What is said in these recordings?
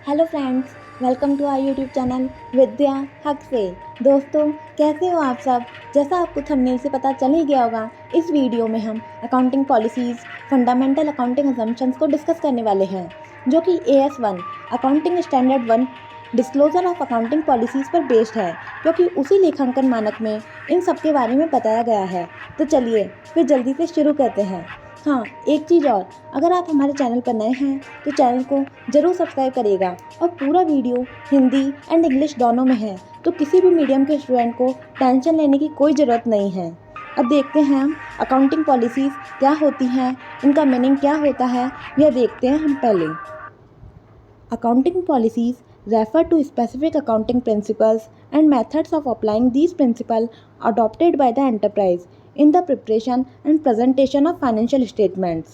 Hello friends, welcome to our YouTube channel Vidya Haq से। दोस्तों, कैसे हो आप सब। जैसा आपको थंबनेल से पता चल ही गया होगा, इस वीडियो में हम accounting policies, fundamental accounting assumptions को डिस्कस करने वाले हैं, जो कि AS1 accounting standard 1 disclosure of accounting policies पर बेस्ड है, क्योंकि उसी लेखांकन मानक में इन सब के बारे में बताया गया है। तो चलिए फिर जल्दी से शुरू करते हैं। हाँ, एक चीज़ और, अगर आप हमारे चैनल पर नए हैं तो चैनल को ज़रूर सब्सक्राइब करिएगा। और पूरा वीडियो हिंदी एंड इंग्लिश दोनों में है, तो किसी भी मीडियम के स्टूडेंट को टेंशन लेने की कोई ज़रूरत नहीं है। अब देखते हैं हम अकाउंटिंग पॉलिसीज़ क्या होती हैं, इनका मीनिंग क्या होता है, यह देखते हैं हम पहले। Accounting policies refer to specific accounting principles and methods of applying these principles adopted by the enterprise in the preparation and presentation of financial statements।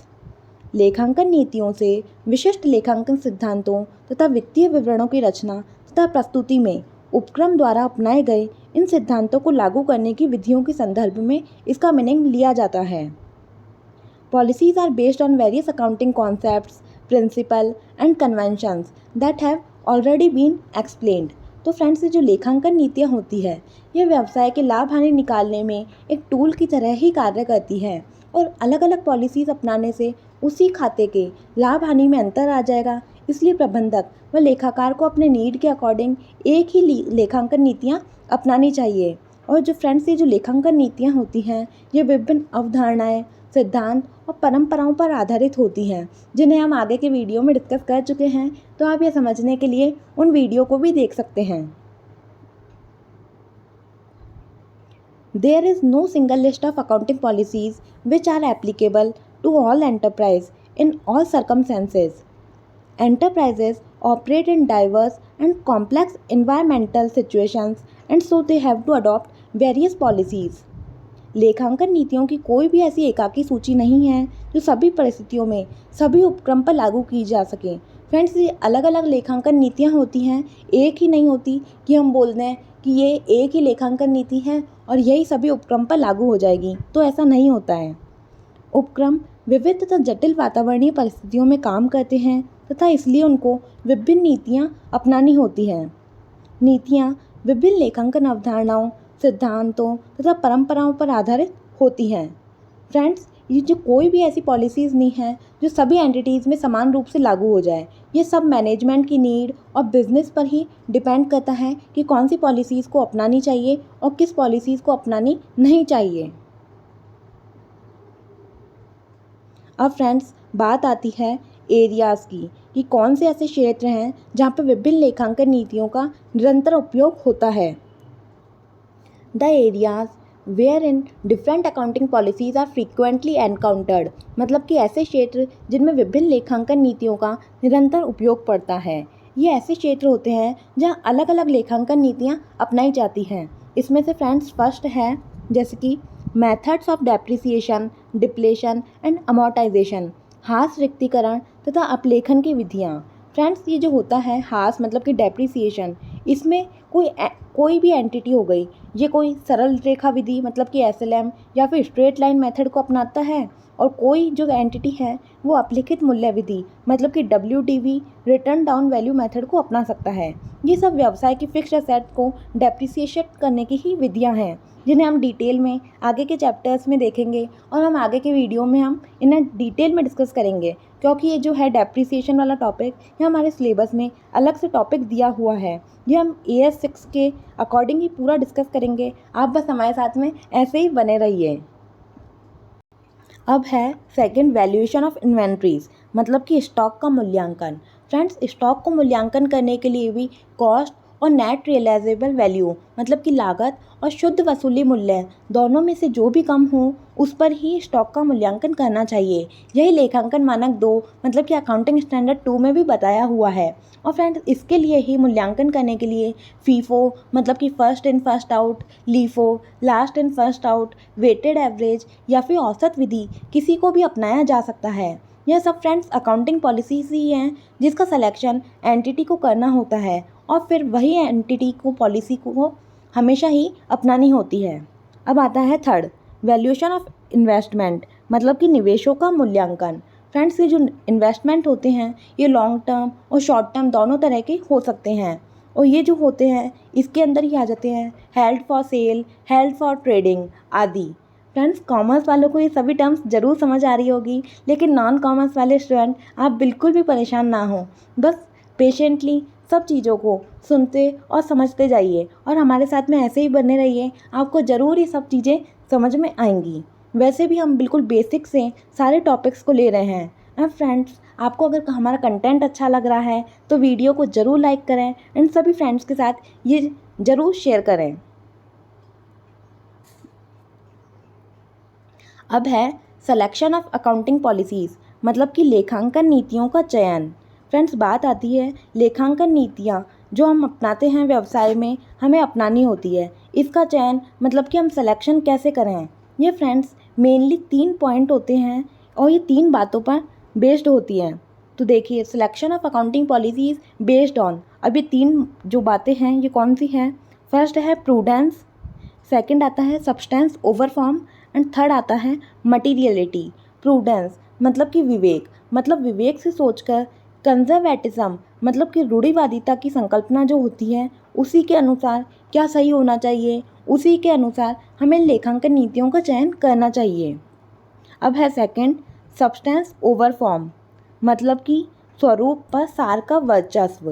लेखांकन नीतियों से विशिष्ट लेखांकन सिद्धांतों तथा वित्तीय विवरणों की रचना तथा प्रस्तुति में उपक्रम द्वारा अपनाए गए इन सिद्धांतों को लागू करने की विधियों के संदर्भ में इसका मीनिंग लिया जाता है। Policies are based on various accounting concepts, principles and conventions that have already been explained। तो फ्रेंड्स, ये जो लेखांकन नीतियाँ होती है, ये व्यवसाय के लाभ हानि निकालने में एक टूल की तरह ही कार्य करती है, और अलग अलग पॉलिसीज़ अपनाने से उसी खाते के लाभ हानि में अंतर आ जाएगा। इसलिए प्रबंधक व लेखाकार को अपने नीड के अकॉर्डिंग एक ही लेखांकन नीतियाँ अपनानी चाहिए। और जो फ्रेंड्स, ये जो लेखांकन नीतियाँ होती हैं, ये विभिन्न अवधारणाएँ, सिद्धांत और परंपराओं पर आधारित होती हैं, जिन्हें हम आगे के वीडियो में डिस्कस कर चुके हैं। तो आप यह समझने के लिए उन वीडियो को भी देख सकते हैं। There is no single list of accounting policies which are applicable to all enterprise in all circumstances। Enterprises operate in diverse and complex environmental situations, and so they have to adopt various policies। लेखांकन नीतियों की कोई भी ऐसी एकाकी सूची नहीं है जो सभी परिस्थितियों में सभी उपक्रम पर लागू की जा सके। फ्रेंड्स, ये अलग अलग लेखांकन नीतियाँ होती हैं, एक ही नहीं होती कि हम बोल दें कि ये एक ही लेखांकन नीति है और यही सभी उपक्रम पर लागू हो जाएगी, तो ऐसा नहीं होता है। उपक्रम विविध तथा जटिल वातावरणीय परिस्थितियों में काम करते हैं तथा इसलिए उनको विभिन्न नीतियाँ अपनानी होती हैं। नीतियाँ विभिन्न लेखांकन अवधारणाओं, सिद्धांतों तथा परंपराओं पर आधारित होती हैं। फ्रेंड्स, ये जो कोई भी ऐसी पॉलिसीज़ नहीं है जो सभी एंटिटीज़ में समान रूप से लागू हो जाए। ये सब मैनेजमेंट की नीड और बिजनेस पर ही डिपेंड करता है कि कौन सी पॉलिसीज़ को अपनानी चाहिए और किस पॉलिसीज़ को अपनानी नहीं चाहिए। अब फ्रेंड्स, बात आती है एरियाज़ की, कि कौन से ऐसे क्षेत्र हैं जहाँ पर विभिन्न लेखांकन नीतियों का निरंतर उपयोग होता है। The areas where in different accounting policies are frequently encountered. मतलब कि ऐसे क्षेत्र जिनमें विभिन्न लेखांकन नीतियों का निरंतर उपयोग पड़ता है। ये ऐसे क्षेत्र होते हैं जहाँ अलग अलग लेखांकन नीतियाँ अपनाई जाती हैं। इसमें से फ्रेंड्स फर्स्ट है जैसे कि methods of depreciation, depletion and amortisation. हास रिक्तीकरण तथा अपलेखन की विधियाँ। फ्रेंड्स, ये जो होता है हास मतलब कि डेप्रिसिएशन, इसमें कोई भी एंटिटी हो गई, ये कोई सरल रेखा विधि मतलब कि SLM या फिर स्ट्रेट लाइन मेथड को अपनाता है, और कोई जो एंटिटी है वो अपलिखित मूल्य विधि मतलब कि WDV return down value method को अपना सकता है। ये सब व्यवसाय की फिक्स्ड एसेट को डेप्रिसिएट करने की ही विधियाँ हैं, जिन्हें हम डिटेल में आगे के चैप्टर्स में देखेंगे, और हम आगे के वीडियो में हम इन्हें डिटेल में डिस्कस करेंगे, क्योंकि ये जो है डेप्रिसिएशन वाला टॉपिक ये हमारे सिलेबस में अलग से टॉपिक दिया हुआ है। ये हम AS6 के अकॉर्डिंग ही पूरा डिस्कस करेंगे। आप बस हमारे साथ में ऐसे ही बने रहिए। अब है सेकंड, वैल्यूएशन ऑफ इन्वेंट्रीज मतलब कि स्टॉक का मूल्यांकन। फ्रेंड्स, स्टॉक को मूल्यांकन करने के लिए भी कॉस्ट और नेट रियलाइजेबल वैल्यू मतलब कि लागत और शुद्ध वसूली मूल्य दोनों में से जो भी कम हो उस पर ही स्टॉक का मूल्यांकन करना चाहिए। यही लेखांकन मानक 2 मतलब कि अकाउंटिंग स्टैंडर्ड 2 में भी बताया हुआ है। और फ्रेंड्स, इसके लिए ही मूल्यांकन करने के लिए फीफो मतलब कि first in first out, LIFO last in first out, weighted average या फिर औसत विधि किसी को भी अपनाया जा सकता है। यह सब फ्रेंड्स अकाउंटिंग पॉलिसीज ही हैं जिसका सिलेक्शन एंटिटी को करना होता है, और फिर वही एंटिटी को पॉलिसी को हमेशा ही अपनानी होती है। अब आता है थर्ड, वैल्यूएशन ऑफ इन्वेस्टमेंट मतलब कि निवेशों का मूल्यांकन। फ्रेंड्स, ये जो इन्वेस्टमेंट होते हैं ये लॉन्ग टर्म और शॉर्ट टर्म दोनों तरह के हो सकते हैं, और ये जो होते हैं इसके अंदर ही आ जाते हैं held for sale, held for trading आदि। फ्रेंड्स, कॉमर्स वालों को ये सभी टर्म्स ज़रूर समझ आ रही होगी, लेकिन नॉन कॉमर्स वाले स्टूडेंट आप बिल्कुल भी परेशान ना हो, बस पेशेंटली सब चीज़ों को सुनते और समझते जाइए और हमारे साथ में ऐसे ही बने रहिए, आपको ज़रूर ये सब चीज़ें समझ में आएंगी। वैसे भी हम बिल्कुल बेसिक से सारे टॉपिक्स को ले रहे हैं। अब फ्रेंड्स, आपको अगर हमारा कंटेंट अच्छा लग रहा है तो वीडियो को ज़रूर लाइक करें एंड सभी फ्रेंड्स के साथ ये ज़रूर शेयर करें। अब है सिलेक्शन ऑफ अकाउंटिंग पॉलिसीज़, मतलब कि लेखांकन नीतियों का चयन। फ्रेंड्स, बात आती है लेखांकन नीतियाँ जो हम अपनाते हैं व्यवसाय में, हमें अपनानी होती है। इसका चयन मतलब कि हम सिलेक्शन कैसे करें। ये फ्रेंड्स मेनली 3 पॉइंट होते हैं और ये 3 बातों पर बेस्ड होती हैं। तो देखिए, selection of accounting policies based on, अब ये 3 जो बातें हैं ये कौन सी हैं। फर्स्ट है प्रूडेंस, सेकंड आता है substance over form and third आता है मटीरियलिटी। प्रूडेंस मतलब कि विवेक, मतलब विवेक से सोचकर, कंजर्वेटिज्म मतलब कि रूढ़िवादिता की संकल्पना जो होती है उसी के अनुसार क्या सही होना चाहिए, उसी के अनुसार हमें लेखांकन नीतियों का चयन करना चाहिए। अब है सेकंड सब्सटेंस ओवर फॉर्म, मतलब कि स्वरूप पर सार का वर्चस्व।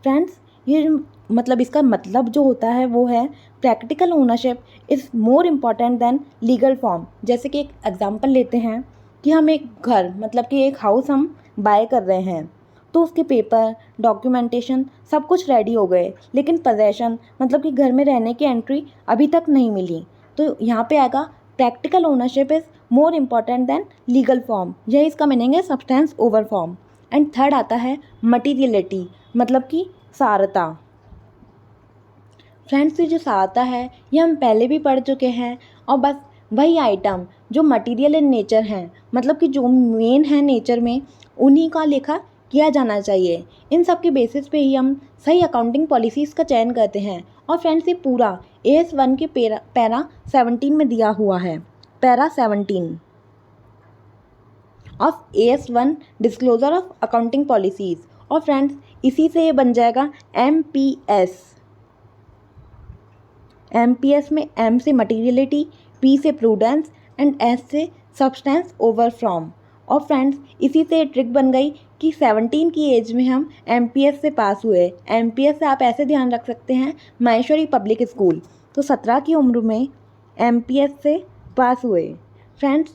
फ्रेंड्स, ये मतलब इसका मतलब जो होता है वो है practical ownership is more important than legal form. जैसे कि एक एग्जांपल लेते हैं कि हम एक घर मतलब कि एक हाउस हम बाय कर रहे हैं, तो उसके पेपर, डॉक्यूमेंटेशन सब कुछ रेडी हो गए, लेकिन पोजेशन मतलब कि घर में रहने की एंट्री अभी तक नहीं मिली। तो यहाँ पे आएगा practical ownership is more important than legal form, यही इसका मीनिंग है substance over form. And third आता है मटीरियलिटी, मतलब कि सारता। फ्रेंड्स, ये जो सारता है ये हम पहले भी पढ़ चुके हैं, और बस वही आइटम जो मटेरियल इन नेचर हैं, मतलब कि जो मेन है नेचर में, उन्हीं का लेखा किया जाना चाहिए। इन सब के बेसिस पे ही हम सही अकाउंटिंग पॉलिसीज़ का चयन करते हैं। और फ्रेंड्स, ये पूरा AS1 के पैरा 17 में दिया हुआ है, para 17 of AS1 disclosure of accounting policies. और फ्रेंड्स, इसी से ये बन जाएगा MPS में M से मटीरियलिटी, P से प्रूडेंस एंड S से सब्सटेंस ओवर फ्रॉम। और फ्रेंड्स, इसी से ट्रिक बन गई कि 17 की एज में हम MPS से पास हुए। MPS से आप ऐसे ध्यान रख सकते हैं, माहेश्वरी पब्लिक स्कूल, तो 17 की उम्र में MPS से पास हुए। फ्रेंड्स,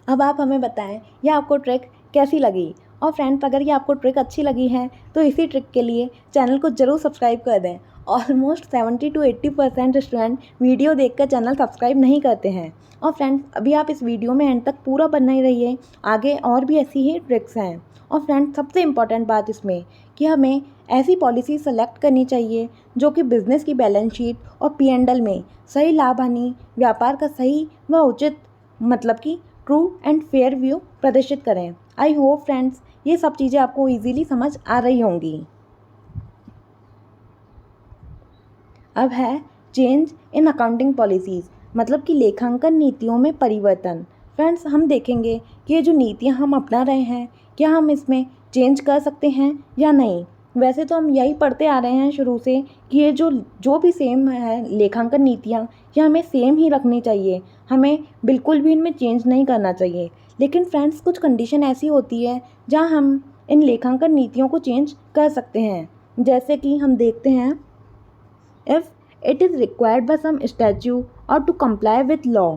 अब आप हमें बताएं ये आपको ट्रिक कैसी लगी। और फ्रेंड्स, अगर ये आपको ट्रिक अच्छी लगी है तो इसी ट्रिक के लिए चैनल को ज़रूर सब्सक्राइब कर दें। ऑलमोस्ट 70 to 80% स्टूडेंट वीडियो देखकर चैनल सब्सक्राइब नहीं करते हैं। और फ्रेंड्स, अभी आप इस वीडियो में एंड तक पूरा बने ही रहिए, आगे और भी ऐसी ही ट्रिक्स हैं। और फ्रेंड्स, सबसे इम्पॉर्टेंट बात इसमें कि हमें ऐसी पॉलिसी सेलेक्ट करनी चाहिए जो कि बिज़नेस की बैलेंस शीट और P&L में सही लाभ हानि, व्यापार का सही व उचित मतलब कि ट्रू एंड फेयर व्यू प्रदर्शित करें। आई होप फ्रेंड्स ये सब चीज़ें आपको इजीली समझ आ रही होंगी। अब है चेंज इन अकाउंटिंग पॉलिसीज़, मतलब कि लेखांकन नीतियों में परिवर्तन। फ्रेंड्स, हम देखेंगे कि ये जो नीतियाँ हम अपना रहे हैं क्या हम इसमें चेंज कर सकते हैं या नहीं। वैसे तो हम यही पढ़ते आ रहे हैं शुरू से कि ये जो भी सेम है लेखांकन नीतियाँ, ये हमें सेम ही रखनी चाहिए, हमें बिल्कुल भी इनमें चेंज नहीं करना चाहिए। लेकिन फ्रेंड्स, कुछ कंडीशन ऐसी होती है जहाँ हम इन लेखांकन नीतियों को चेंज कर सकते हैं। जैसे कि हम देखते हैं, if it is required by some statue or to comply with law,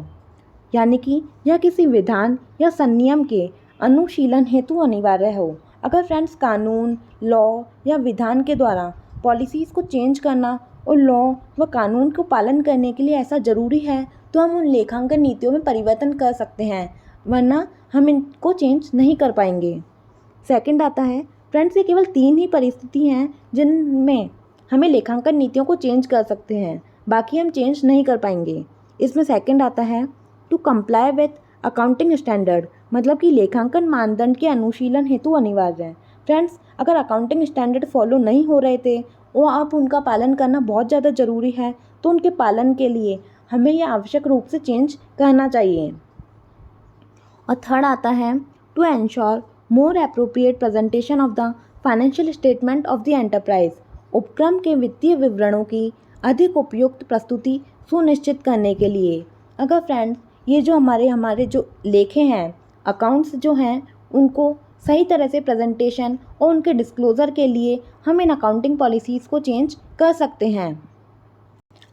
यानी कि यह किसी विधान या संनियम के अनुशीलन हेतु अनिवार्य हो। अगर फ्रेंड्स कानून, लॉ या विधान के द्वारा पॉलिसीज़ को चेंज करना और लॉ व कानून को पालन करने के लिए ऐसा ज़रूरी है तो हम उन लेखांकन नीतियों में परिवर्तन कर सकते हैं, वरना हम इनको चेंज नहीं कर पाएंगे। सेकंड आता है, फ्रेंड्स, ये केवल 3 ही परिस्थिति हैं जिनमें हमें लेखांकन नीतियों को चेंज कर सकते हैं, बाकी हम चेंज नहीं कर पाएंगे। इसमें सेकंड आता है to comply with accounting standard, मतलब कि लेखांकन मानदंड के अनुशीलन हेतु अनिवार्य है। फ्रेंड्स, अगर अकाउंटिंग स्टैंडर्ड फॉलो नहीं हो रहे थे और आप उनका पालन करना बहुत ज़्यादा ज़रूरी है, तो उनके पालन के लिए हमें यह आवश्यक रूप से चेंज करना चाहिए। और थर्ड आता है to ensure more appropriate presentation of the financial statement of the enterprise. उपक्रम के वित्तीय विवरणों की अधिक उपयुक्त प्रस्तुति सुनिश्चित करने के लिए। अगर फ्रेंड्स ये जो हमारे जो लेखे हैं, अकाउंट्स जो हैं, उनको सही तरह से प्रेजेंटेशन और उनके डिस्क्लोज़र के लिए हम इन अकाउंटिंग पॉलिसीज़ को चेंज कर सकते हैं।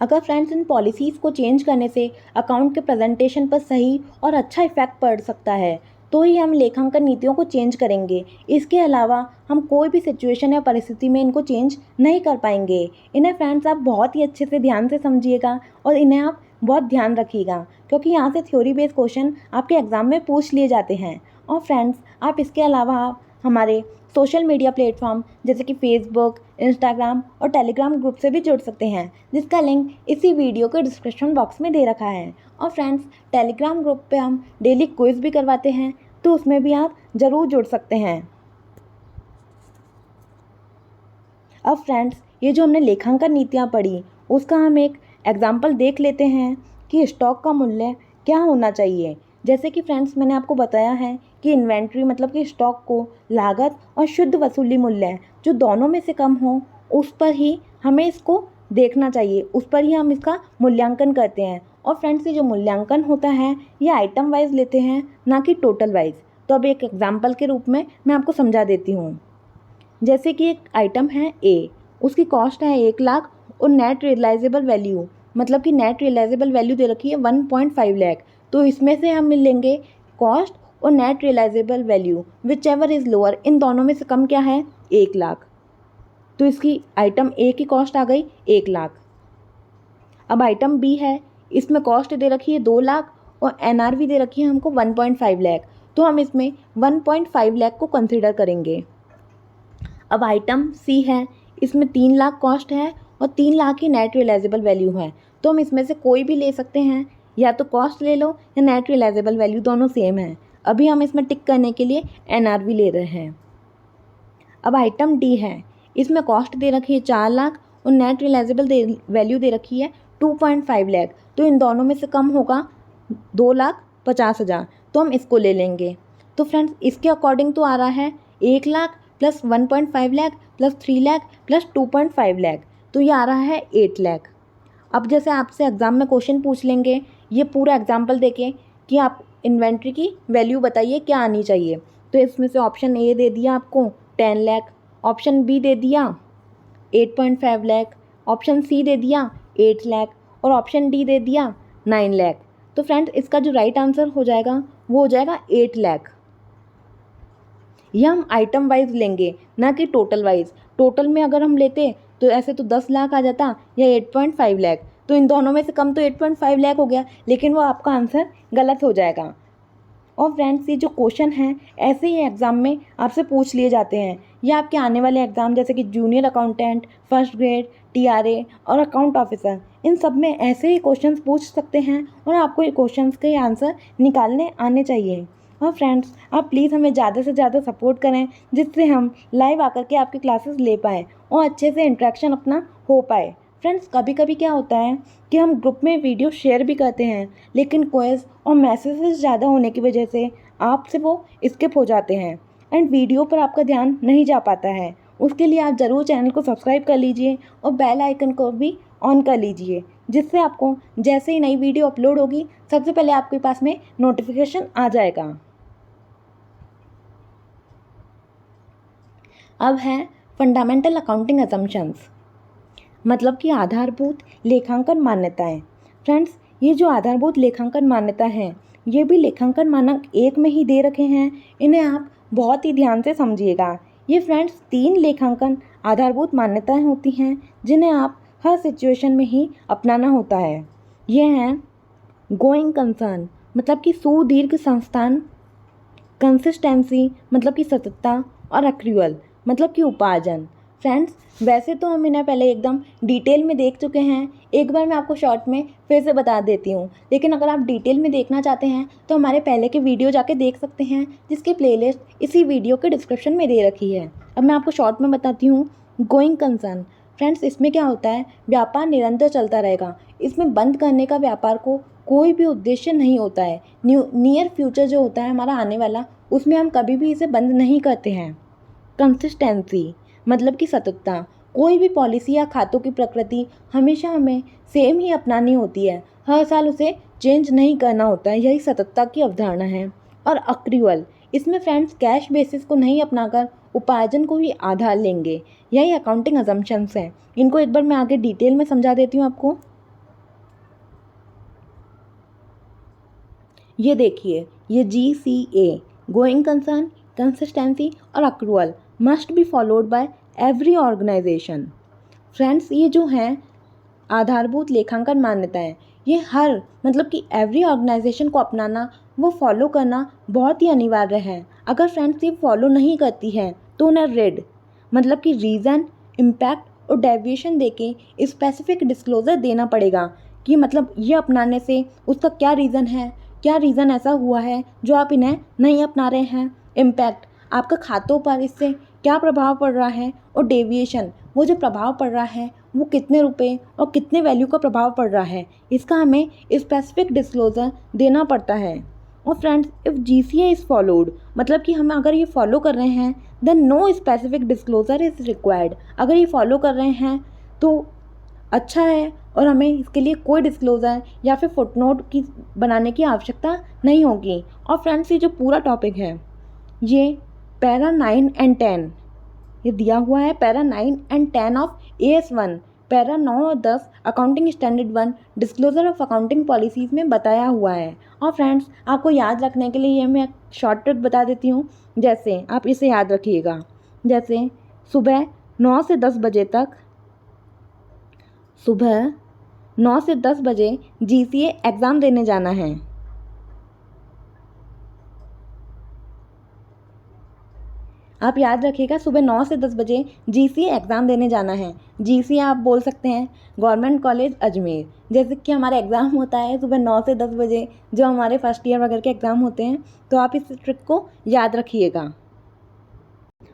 अगर फ्रेंड्स इन पॉलिसीज़ को चेंज करने से अकाउंट के प्रेजेंटेशन पर सही और अच्छा इफेक्ट पड़ सकता है तो ही हम लेखांकन नीतियों को चेंज करेंगे। इसके अलावा हम कोई भी सिचुएशन या परिस्थिति में इनको चेंज नहीं कर पाएंगे। इन्हें फ्रेंड्स आप बहुत ही अच्छे से ध्यान से समझिएगा और इन्हें आप बहुत ध्यान रखिएगा, क्योंकि यहाँ से थ्योरी बेस्ड क्वेश्चन आपके एग्ज़ाम में पूछ लिए जाते हैं। और फ्रेंड्स आप इसके अलावा हमारे सोशल मीडिया प्लेटफॉर्म जैसे कि फेसबुक, इंस्टाग्राम और टेलीग्राम ग्रुप से भी जुड़ सकते हैं, जिसका लिंक इसी वीडियो के डिस्क्रिप्शन बॉक्स में दे रखा है। और फ्रेंड्स टेलीग्राम ग्रुप पे हम डेली क्विज़ भी करवाते हैं, तो उसमें भी आप ज़रूर जुड़ सकते हैं। अब फ्रेंड्स ये जो हमने लेखांकन नीतियाँ पढ़ी उसका हम एक एग्जाम्पल देख लेते हैं कि स्टॉक का मूल्य क्या होना चाहिए। जैसे कि फ्रेंड्स मैंने आपको बताया है कि इन्वेंट्री मतलब कि स्टॉक को लागत और शुद्ध वसूली मूल्य जो दोनों में से कम हो उस पर ही हमें इसको देखना चाहिए, उस पर ही हम इसका मूल्यांकन करते हैं। और फ्रेंड्स ये जो मूल्यांकन होता है ये आइटम वाइज लेते हैं, ना कि टोटल वाइज। तो अब एक एग्जाम्पल के रूप में मैं आपको समझा देती हूँ। जैसे कि एक आइटम है ए, उसकी कॉस्ट है 1,00,000 और नेट रियलाइजेबल वैल्यू मतलब कि नेट रियलाइजेबल वैल्यू दे रखी है 1.5 लाख। तो इसमें से हम लेंगे कॉस्ट और net realisable value, whichever is lower, इन दोनों में से कम क्या है 1,00,000। तो इसकी आइटम ए की कॉस्ट आ गई 1,00,000। अब आइटम बी है, इसमें कॉस्ट दे रखी है 2,00,000 और एनआरवी दे रखी है हमको 1.5 लाख। तो हम इसमें 1.5 लाख को कंसिडर करेंगे। अब आइटम सी है, इसमें 3,00,000 कॉस्ट है और 3,00,000 की नेट रियलाइजेबल वैल्यू है। तो हम इसमें से कोई भी ले सकते हैं, या तो कॉस्ट ले लो या नेट रियलाइजेबल वैल्यू, दोनों सेम है। अभी हम इसमें टिक करने के लिए एनआरवी ले रहे हैं। अब आइटम डी है, इसमें कॉस्ट दे रखी है 4,00,000 और नेट रियलाइजेबल वैल्यू दे रखी है 2.5 लाख। तो इन दोनों में से कम होगा 2,50,000, तो हम इसको ले लेंगे। तो फ्रेंड्स इसके अकॉर्डिंग तो आ रहा है 1,00,000 plus 1.5 lakh plus 3 lakh plus 2.5 lakh, तो ये आ रहा है 8 लाख। अब जैसे आपसे एग्ज़ाम में क्वेश्चन पूछ लेंगे ये पूरा एग्जाम्पल देके कि आप इन्वेंट्री की वैल्यू बताइए क्या आनी चाहिए, तो इसमें से ऑप्शन ए दे दिया आपको 10 लाख, ऑप्शन बी दे दिया 8.5 लाख, ऑप्शन सी दे दिया 8 लाख और ऑप्शन डी दे दिया 9 लाख। तो फ्रेंड्स इसका जो राइट आंसर हो जाएगा वो हो जाएगा 8 लाख। यह हम आइटम वाइज लेंगे, ना कि टोटल वाइज। टोटल में अगर हम लेते तो ऐसे तो 10 लाख आ जाता या 8.5 लाख, तो इन दोनों में से कम तो 8.5 लाख हो गया, लेकिन वो आपका आंसर गलत हो जाएगा। और फ्रेंड्स ये जो क्वेश्चन हैं ऐसे ही एग्ज़ाम में आपसे पूछ लिए जाते हैं। ये आपके आने वाले एग्ज़ाम जैसे कि junior accountant, first grade, TRE और अकाउंट ऑफिसर, इन सब में ऐसे ही क्वेश्चंस पूछ सकते हैं और आपको ये क्वेश्चंस के आंसर निकालने आने चाहिए। और फ्रेंड्स आप प्लीज़ हमें ज़्यादा से ज़्यादा सपोर्ट करें, जिससे हम लाइव आकर के आपकी क्लासेस ले पाएँ और अच्छे से इंटरेक्शन अपना हो पाए। फ्रेंड्स कभी कभी क्या होता है कि हम ग्रुप में वीडियो शेयर भी करते हैं, लेकिन क्विज़ और मैसेजेस ज़्यादा होने की वजह से आपसे वो स्किप हो जाते हैं एंड वीडियो पर आपका ध्यान नहीं जा पाता है। उसके लिए आप ज़रूर चैनल को सब्सक्राइब कर लीजिए और बेल आइकन को भी ऑन कर लीजिए, जिससे आपको जैसे ही नई वीडियो अपलोड होगी सबसे पहले आपके पास में नोटिफिकेशन आ जाएगा। अब है फंडामेंटल अकाउंटिंग असम्पशंस, मतलब कि आधारभूत लेखांकन मान्यताएं। फ्रेंड्स ये जो आधारभूत लेखांकन मान्यता हैं ये भी लेखांकन मानक 1 में ही दे रखे हैं, इन्हें आप बहुत ही ध्यान से समझिएगा। ये फ्रेंड्स 3 लेखांकन आधारभूत मान्यताएं होती हैं जिन्हें आप हर सिचुएशन में ही अपनाना होता है। ये हैं गोइंग कंसर्न मतलब कि सुदीर्घ संस्थान, कंसिस्टेंसी मतलब कि सततता और एक्रूअल मतलब कि उपार्जन। फ्रेंड्स वैसे तो हम इन्हें पहले एकदम डिटेल में देख चुके हैं, एक बार मैं आपको शॉर्ट में फिर से बता देती हूँ, लेकिन अगर आप डिटेल में देखना चाहते हैं तो हमारे पहले के वीडियो जाके देख सकते हैं, जिसकी प्लेलिस्ट इसी वीडियो के डिस्क्रिप्शन में दे रखी है। अब मैं आपको शॉर्ट में बताती हूँ। गोइंग कंसर्न फ्रेंड्स इसमें क्या होता है, व्यापार निरंतर चलता रहेगा, इसमें बंद करने का व्यापार को कोई भी उद्देश्य नहीं होता है। नियर फ्यूचर जो होता है हमारा आने वाला, उसमें हम कभी भी इसे बंद नहीं करते हैं। कंसिस्टेंसी मतलब कि सततता। कोई भी पॉलिसी या खातों की प्रकृति हमेशा हमें सेम ही अपनानी होती है, हर साल उसे चेंज नहीं करना होता है, यही सततता की अवधारणा है। और अक्रूवल, इसमें फ्रेंड्स कैश बेसिस को नहीं अपनाकर उपार्जन को ही आधार लेंगे, यही अकाउंटिंग अजम्पशंस हैं। इनको एक बार मैं आगे डिटेल में समझा देती हूँ आपको। ये देखिए, ये GCA गोइंग कंसर्न, कंसिस्टेंसी और accrual must be followed by every organisation. Friends, ये जो हैं आधारभूत लेखांकन मान्यताएं, ये हर मतलब कि एवरी ऑर्गेनाइजेशन को अपनाना, वो फॉलो करना बहुत ही अनिवार्य है। अगर फ्रेंड्स ये फॉलो नहीं करती है तो उन्हें रेड मतलब कि रीज़न, इम्पैक्ट और डेविएशन देके स्पेसिफिक डिस्क्लोज़र देना पड़ेगा कि मतलब ये अपनाने से उसका क्या रीज़न है, क्या रीज़न ऐसा हुआ है जो आप इन्हें नहीं अपना रहे हैं। इम्पैक्ट, आपका खातों पर इससे क्या प्रभाव पड़ रहा है, और डेविएशन, वो जो प्रभाव पड़ रहा है वो कितने रुपए और कितने वैल्यू का प्रभाव पड़ रहा है, इसका हमें स्पेसिफिक डिस्क्लोज़र देना पड़ता है। और friends, if GCA is followed मतलब कि हम अगर ये फॉलो कर रहे हैं, then no specific disclosure is required. अगर ये फॉलो कर रहे हैं तो अच्छा है, और हमें इसके लिए कोई डिस्क्लोज़र या फिर फुटनोट की बनाने की आवश्यकता नहीं होगी। और फ्रेंड्स, ये जो पूरा टॉपिक है ये पैरा 9 एंड 10 ये दिया हुआ है, para 9 and 10 of AS1, para 9 और 10 accounting standard 1 disclosure of accounting policies में बताया हुआ है। और फ्रेंड्स, आपको याद रखने के लिए ये मैं शॉर्टकट बता देती हूँ, जैसे आप इसे याद रखिएगा। जैसे सुबह 9 से 10 बजे तक, सुबह 9 से 10 बजे GCA एग्ज़ाम देने जाना है। आप याद रखिएगा, सुबह 9 से 10 बजे GCA एग्ज़ाम देने जाना है। GCA आप बोल सकते हैं गवर्नमेंट कॉलेज अजमेर। जैसे कि हमारा एग्ज़ाम होता है सुबह 9 से 10 बजे, जो हमारे फर्स्ट ईयर वगैरह के एग्ज़ाम होते हैं, तो आप इस ट्रिक को याद रखिएगा।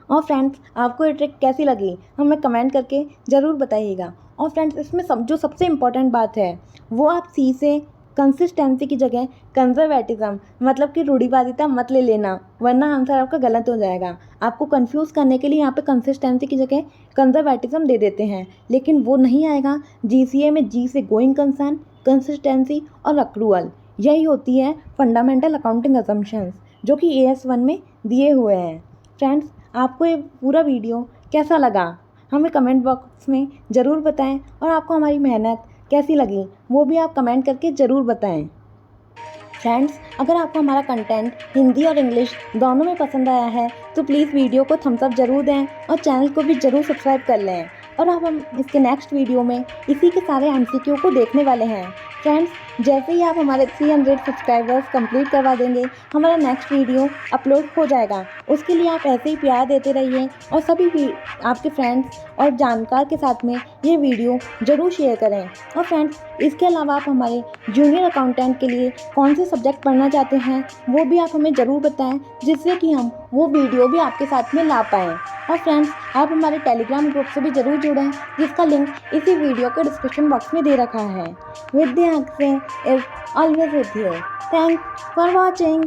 और फ्रेंड्स, आपको ये ट्रिक कैसी लगी हमें कमेंट करके ज़रूर बताइएगा। और फ्रेंड्स, इसमें जो सबसे इम्पॉर्टेंट बात है वो आप सी से कंसिस्टेंसी की जगह कंजर्वेटिज्म मतलब कि रूढ़िवादिता मत ले लेना, वरना आंसर आपका गलत हो जाएगा। आपको कंफ्यूज करने के लिए यहाँ पे कंसिस्टेंसी की जगह कंजर्वेटिज्म दे देते हैं, लेकिन वो नहीं आएगा। GCA में G से गोइंग कंसर्न, कंसिस्टेंसी और अक्रूवल, यही होती है फंडामेंटल अकाउंटिंग असम्पशंस जो कि AS1 में दिए हुए हैं। फ्रेंड्स, आपको ये पूरा वीडियो कैसा लगा हमें कमेंट बॉक्स में ज़रूर बताएं, और आपको हमारी मेहनत कैसी लगी वो भी आप कमेंट करके ज़रूर बताएं। फ्रेंड्स, अगर आपको हमारा कंटेंट हिंदी और इंग्लिश दोनों में पसंद आया है तो प्लीज़ वीडियो को थम्स अप ज़रूर दें और चैनल को भी ज़रूर सब्सक्राइब कर लें। और अब हम इसके नेक्स्ट वीडियो में इसी के सारे MCQ को देखने वाले हैं। फ्रेंड्स, जैसे ही आप हमारे 300 सब्सक्राइबर्स कंप्लीट करवा देंगे, हमारा नेक्स्ट वीडियो अपलोड हो जाएगा। उसके लिए आप ऐसे ही प्यार देते रहिए और सभी भी आपके फ्रेंड्स और जानकार के साथ में ये वीडियो ज़रूर शेयर करें। और फ्रेंड्स, इसके अलावा आप हमारे जूनियर अकाउंटेंट के लिए कौन से सब्जेक्ट पढ़ना चाहते हैं वो भी आप हमें ज़रूर बताएं, जिससे कि हम वो वीडियो भी आपके साथ में ला पाएँ। और फ्रेंड्स, आप हमारे टेलीग्राम ग्रुप से भी ज़रूर जुड़ें, जिसका लिंक इसी वीडियो के डिस्क्रिप्शन बॉक्स में दे रखा है। विद्या अक्से is always with you. Thanks for watching.